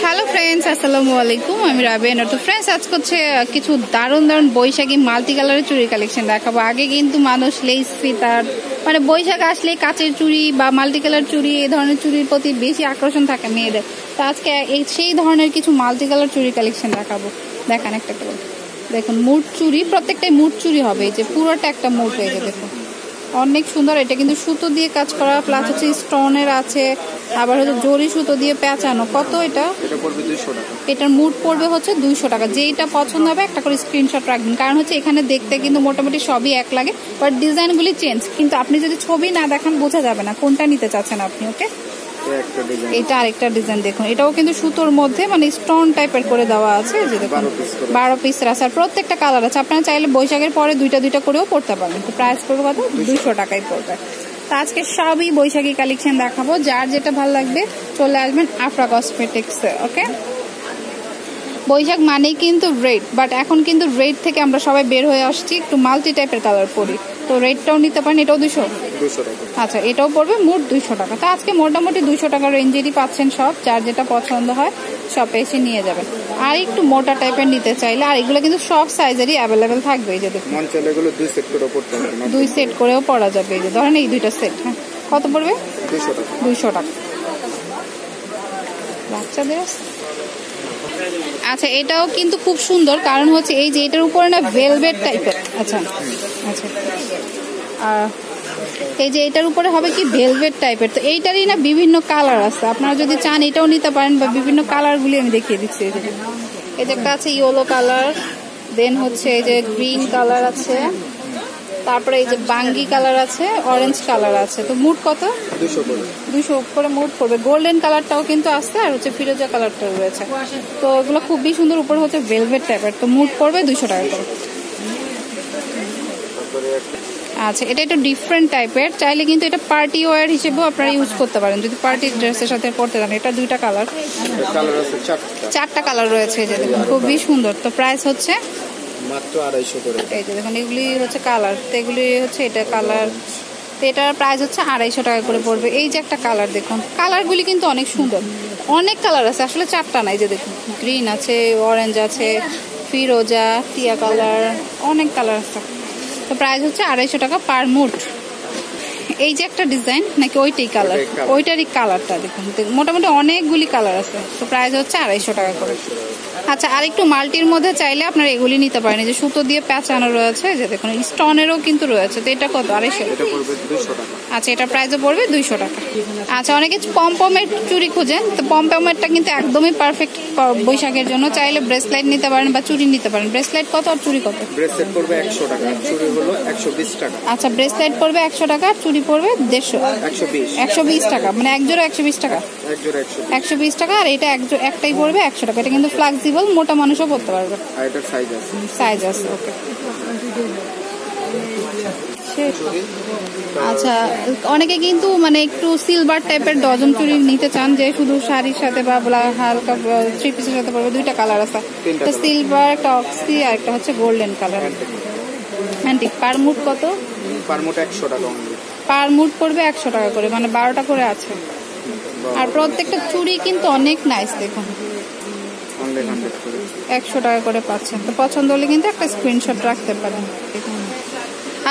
Hello friends, আসসালামু আলাইকুম। আমি রাবেয়া। তো ফ্রেন্ডস, আজকে হচ্ছে কিছু দারুণ দারুণ বৈশাখী মাল্টি কালারের চুড়ি কালেকশন দেখাবো। আগে কিন্তু মানুষ লেস ফিতার মানে বৈশাখ আসলে কাচের চুড়ি বা মাল্টি কালার চুড়ি এই ধরনের চুড়ির প্রতি বেশি আকর্ষণ থাকে মেয়েদের। তো আজকে সেই ধরনের কিছু মাল্টি কালার চুড়ি কালেকশন দেখাবো। দেখান একটা করে দেখুন, মুঠ চুড়ি, প্রত্যেকটাই মুঠ চুড়ি হবে। এই যে পুরোটা একটা মুঠ হয়ে যাবে, দেখুন অনেক সুন্দর। এটা কিন্তু সুতো দিয়ে কাজ করা, প্লাস হচ্ছে স্টোনের আছে, আবার হচ্ছে জরি সুতো দিয়ে পেঁচানো। কত এটা? এটার মুঠ পড়বে হচ্ছে 200 টাকা। যেইটা পছন্দ হবে একটা করে স্ক্রিনশট রাখবেন, কারণ হচ্ছে এখানে দেখতে কিন্তু মোটামুটি সবই এক লাগে, বাট ডিজাইনগুলি চেঞ্জ। কিন্তু আপনি যদি ছবি না দেখান বোঝা যাবে না কোনটা নিতে চাচ্ছেন আপনি। ওকে, এটা আরেকটা ডিজাইন দেখুন, এটাও কিন্তু সুতোর মধ্যে মানে স্টোন টাইপের করে দেওয়া আছে। যে দেখুন 12 পিস আছে, আর প্রত্যেকটা কালার আছে। আপনারা চাইলে বৈশাখের পরে দুইটা দুইটা করেও পড়তে পারেন। তো প্রাইস পড়বে কত? 200 টাকাই পড়বে। তো আজকে সবই বৈশাখী কালেকশন দেখাবো। যার যেটা ভালো লাগবে চলে আসবেন আফরা কসমেটিক্সে। ওকে, বৈশাখ মানেই কিন্তু রেড, বাট এখন কিন্তু রেড থেকে আমরা সবাই বের হয়ে আসছি, একটু মাল্টি টাইপের কালার পরি। তো রেডটাও নিতে পারেন, এটাও 200 টাকা। আচ্ছা, এটাও পড়বে মোট 200 টাকা। তো আজকে মোটামুটি 200 টাকার রেঞ্জেরই পাচ্ছেন সব। যার যেটা পছন্দ হয় সব এসে নিয়ে যাবেন। আর একটু মোটা টাইপের নিতে চাইলে, আর এগুলো কিন্তু সব সাইজেরই অ্যাভেলেবেল থাকবে। এই যে দেখুন, 2 সেট করেও পরা যাবে। এই যে ধরেন এই দুইটা সেট, হ্যাঁ, কত পড়বে? 200 টাকা। বাচ্চাদের আচ্ছা, এটাও কিন্তু খুব সুন্দর, কারণ হচ্ছে এই যে এটার উপরে না ভেলভেট টাইপের। আচ্ছা আচ্ছা, আর এই যে এটার উপরে হবে কি ভেলভেট টাইপের। তো এইটারই না বিভিন্ন কালার আছে, আপনারা যদি চান এটাও নিতে পারেন, বা বিভিন্ন কালারগুলি আমি দেখিয়ে দিচ্ছি। এই যে একটা আছে ইয়েলো কালার, দেন হচ্ছে এই যে গ্রিন কালার আছে, তারপরে এই যে বাঙ্গি কালার আছে, অরেঞ্জ কালার আছে। তো মুড কত? 200 করে মুড পড়বে। গোল্ডেন কালারটাও কিন্তু আছে, আর হচ্ছে ফিরোজা কালারটাও রয়েছে। তো এগুলো খুবই সুন্দর, উপরে হচ্ছে ভেলভেট টাইপের। তো মুড পড়বে 200 টাকা করে। আচ্ছা, এটা একটু ডিফারেন্ট টাইপের, চাইলে কিন্তু এটা পার্টি ওয়্যার হিসেবেও আপনারা ইউজ করতে পারেন যদি পার্টি ড্রেসের সাথে পরতে চান। এটা 2টা কালার, 4টা কালার রয়েছে। যে দেখুন খুবই সুন্দর। তো প্রাইস হচ্ছে মাত্র 250 করে। এই যে দেখুন, এগুলি হচ্ছে কালার, তো এগুলি হচ্ছে এটা কালার। তো এটার প্রাইস হচ্ছে 250 টাকা করে পড়বে। এই যে একটা কালার দেখুন, কালারগুলি কিন্তু অনেক সুন্দর, অনেক কালার আছে, আসলে 4টা নাই। যে দেখুন গ্রিন আছে, অরেঞ্জ আছে, ফিরোজা, টিয়া কালার, অনেক কালার আছে। তো প্রাইস হচ্ছে 250 টাকা পার মুঠ। এই যে একটা ডিজাইন নাকি ওইটাই কালার, ওইটারই কালারটা দেখুন, মোটামুটি অনেকগুলি কালার আছে। তো প্রাইস হচ্ছে 250 টাকা করে। আচ্ছা, আর একটু মাল্টির মধ্যে চাইলে আপনারা এগুলি নিতে পারেন। যে সুতো দিয়ে পেঁচানো রয়েছে, যে দেখুন স্টোনেরও কিন্তু রয়েছে। তো এটা কত? 250। আচ্ছা, এটার প্রাইসও পড়বে 200 টাকা। আচ্ছা, অনেকে পমপমের চুড়ি খুঁজেন, তো পমপমেরটা কিন্তু একদমই পারফেক্ট বৈশাখের জন্য। চাইলে ব্রেসলাইট নিতে পারেন বা চুড়ি নিতে পারেন। ব্রেসলাইট কত আর চুড়ি কত? ব্রেসলেট পড়বে 100 টাকা, চুড়ি হলো 120 টাকা। আচ্ছা, ব্রেসলাইট পড়বে 100 টাকা, চুড়ি পড়বে 120 টাকা, মানে এক জোড়া 120 টাকা। 120 টাকা। আর এটা একটাই পড়বে 100 টাকা। এটা কিন্তু ফ্লেক্সিবল, মোটা মানুষও পড়তে পারবে। আর এটার সাইজ আছে, সাইজ আছে। ওকে, আচ্ছা, অনেকে কিন্তু মানে একটু সিলভার টাইপের ডজন চুড়ি নিতে চান, যে শুধু শাড়ির সাথে বা হালকা 3 পিসের সাথে পড়বে। 2টা কালার আছে, একটা সিলভার, একটা অক্সি, আর একটা হচ্ছে গোল্ডেন কালার। অ্যান্টিক। পার মুঠ কত? পার মুঠ 100 টাকা। পার মুঠ পড়বে 100 টাকা করে, মানে 12টা করে আছে। আর প্রত্যেকটা চুড়ি কিন্তু অনেক নাইস, দেখুন 100 টাকা করে পাচ্ছেন। তো পছন্দ হলে কিন্তু একটা স্ক্রিনশট রাখতে পারেন।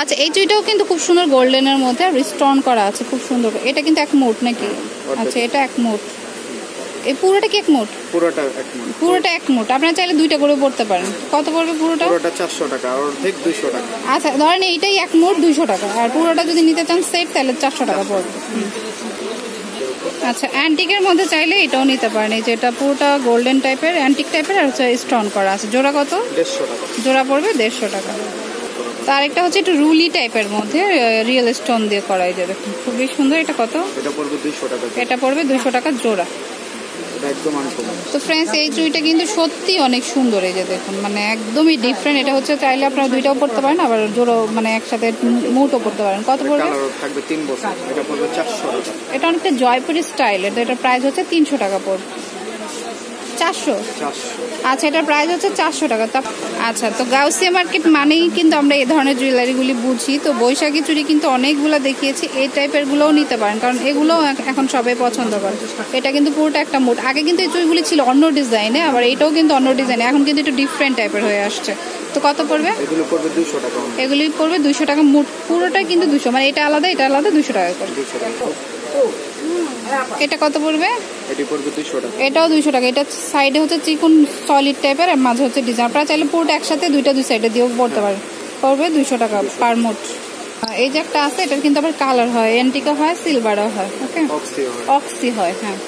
আচ্ছা, এই চুড়িটাও কিন্তু খুব সুন্দর, গোল্ডেনের মধ্যে রিস্টোন করা আছে, খুব সুন্দর। এটা কিন্তু এক মুঠ নাকি? আচ্ছা, এটা এক মুঠ। এই পুরোটা কি এক মুঠ? পুরোটা এক মুঠ। আপনারা চাইলে 2টা করে পড়তে পারেন। কত পড়বে পুরোটা? 400 টাকা, আর অর্ধেক 200 টাকা। আচ্ছা, ধরেন এইটাই এক মুঠ 200 টাকা, আর পুরোটা যদি নিতে চান সেট তাহলে 400 টাকা পড়বে। আচ্ছা, অ্যান্টিকের মধ্যে চাইলে এটাও নিতে পারেন। এই যে এটা পুরোটা গোল্ডেন টাইপের, অ্যান্টিক টাইপের, আর হচ্ছে স্টোন করা আছে। জোড়া কত? 150 টাকা। জোড়া পড়বে 150 টাকা। তার একটা হচ্ছে একটু রুলি টাইপের মধ্যে রিয়েল স্টোন দিয়ে করা। এই যে দেখুন খুবই সুন্দর। এটা কত? এটা পড়বে 200 টাকা। এটা পড়বে 200 টাকা জোড়া। একদম আনকমন। তো ফ্রেন্ডস, এই চুড়িটা কিন্তু সত্যি অনেক সুন্দর। এই যে দেখুন, মানে একদমই ডিফারেন্ট। এটা হচ্ছে চাইলে আপনারা 2টাও পড়তে পারেন, আবার জোড়া মানে একসাথে মুঠও পড়তে পারেন। কত পড়বে? থাকবে 3 বছর। এটা পড়বে 400 টাকা। এটা অনেকটা জয়পুরি স্টাইল। এটা প্রাইস হচ্ছে 300 টাকা পড়বে। 400। 400। আচ্ছা, এটার প্রাইস হচ্ছে 400 টাকা। আচ্ছা, তো গাউসিয়া মার্কেট মানেই কিন্তু আমরা এই ধরনের জুয়েলারিগুলি বুঝি। তো বৈশাখী চুড়ি কিন্তু অনেকগুলো দেখিয়েছি, এই টাইপের গুলোও নিতে পারেন, কারণ এগুলো এখন সবাই পছন্দ করে। এটা কিন্তু পুরোটা একটা মুড। আগে কিন্তু এই চুড়িগুলি ছিল অন্য ডিজাইনে, আবার এটাও কিন্তু অন্য ডিজাইনে, এখন কিন্তু একটু ডিফারেন্ট টাইপের হয়ে আসছে। তো কত পড়বে? এগুলো পড়বে 200 টাকা। এগুলি পড়বে 200 টাকা মুড, পুরোটা কিন্তু 200, মানে এটা আলাদা এটা আলাদা 200 টাকা করে। 200 টাকা। এটা কত পড়বে? এটি পড়বে 200 টাকা। এটাও 200 টাকা। এটা সাইডে হচ্ছে চিকন সলিড টাইপের, আর মাঝে হচ্ছে ডিজাইন। আপনারা চাইলে পুরোটা একসাথে দুই সাইডে দিয়েও পড়তে পারেন। পড়বে 200 টাকা পার মুড। এই যে একটা আছে, এটার কিন্তু আবার কালার হয়, অ্যান্টিকা হয়, সিলভারও হয়। ওকে, অক্সি হয়। হ্যাঁ,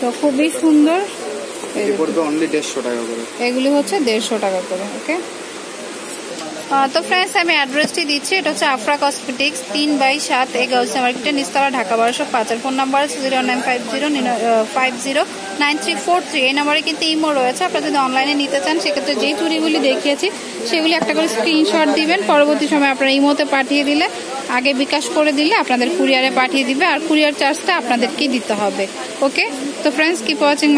তো খুবই সুন্দর। এটি পড়বে অনলি 150 টাকা করে। এগুলি হচ্ছে 150 টাকা করে। ওকে, তো ফ্রেন্ডস আমি অ্যাড্রেসটি দিচ্ছি। এটা হচ্ছে আফরা কসমেটিক্স, 3/7 গাউসিয়া মার্কেটের নিচতলা, ঢাকা 1205। আর ফোন নাম্বার আছে 0950509343। এই নাম্বারে কিন্তু ইমো রয়েছে। আপনারা যদি অনলাইনে নিতে চান, সেক্ষেত্রে যেই চুড়িগুলি দেখিয়েছি সেগুলি একটা করে স্ক্রিনশট দিবেন। পরবর্তী সময় আপনারা ইমোতে পাঠিয়ে দিলে, আগে বিকাশ করে দিলে আপনাদের কুরিয়ারে পাঠিয়ে দিবে, আর কুরিয়ার চার্জটা আপনাদেরকেই দিতে হবে। ওকে, তো ফ্রেন্ডস কিপ ওয়াচিং।